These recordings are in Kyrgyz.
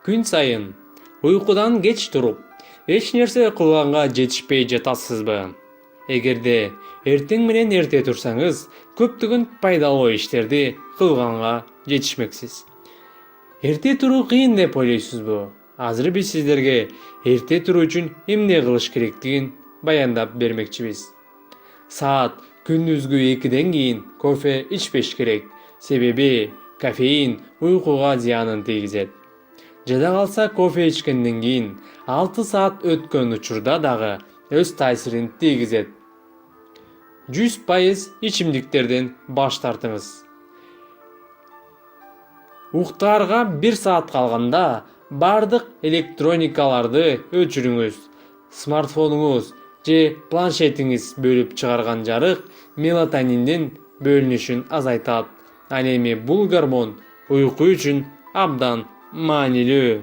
Күн сайын уйкудан кеч туруп, эч нерсе кылганга жетишпей жатасызбы? Эгерде эртең менен эрте турсаңыз, көптөгөн пайдалуу иштерди кылганга жетишмексиз. Эрте туруу кыйын деп ойлойсузбу? Азыр биз сиздерге эрте туруу үчүн эмне кылыш керектигин баяндап бермекчибиз. Саат күндүзгү 2ден кийин кофе ичпеш керек, себеби кофеин уйкуга зыянын тийгизет. Жада калса кофе ичкенден кийин 6 саат өткөн учурда дагы өз таасирин тийгизет. 100% ичимдиктерден баш тартыңыз. Уктаарга 1 саат калганда бардык электроникаларды өчүрүңүз. Смартфонуңуз же планшетиңиз бөлүп чыгарган жарык мелатониндин бөлүнүшүн азайтат. Ал эми бул гормон уйку үчүн абдан маанилүү.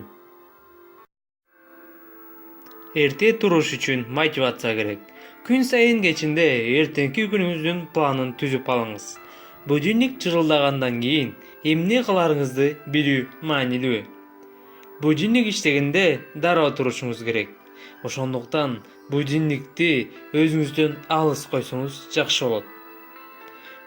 Эрте туруш үчүн мотивация керек. Күн сайын кечинде эртеңки күнүңүздүн планын түзүп алыңыз. Будильник чырылдагандан кийин эмне кыларыңызды билүү маанилүү. Будильник иштегенде дароо турушуңуз керек. Ошондуктан будильникти өзүңүздөн алыс койсоңуз жакшы болот.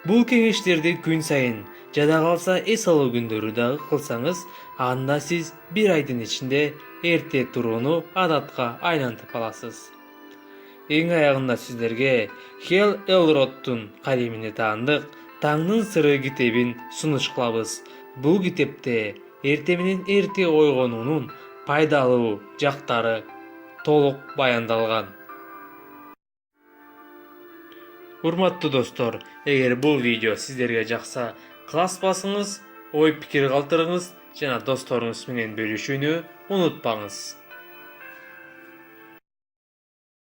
Бул кеңештерди күн сайын, жада калса эс алуу күндөрү дагы кылсаңыз, анда сиз 1 айдын ичинде эрте турууну адатка айлантып аласыз. Эң аягында сиздерге Хел Элроддун калемине таандык Таңдын сыры китебин сунуш кылабыз. Бул китепте эрте менен эрте ойгонуунун пайдалуу жактары толук баяндалган. Урматтуу достор, эгер бул видео сиздерге жакса, класс басыңыз, ой пикир калтырыңыз жана досторуңуз менен бөлүшүүнү унутпаңыз.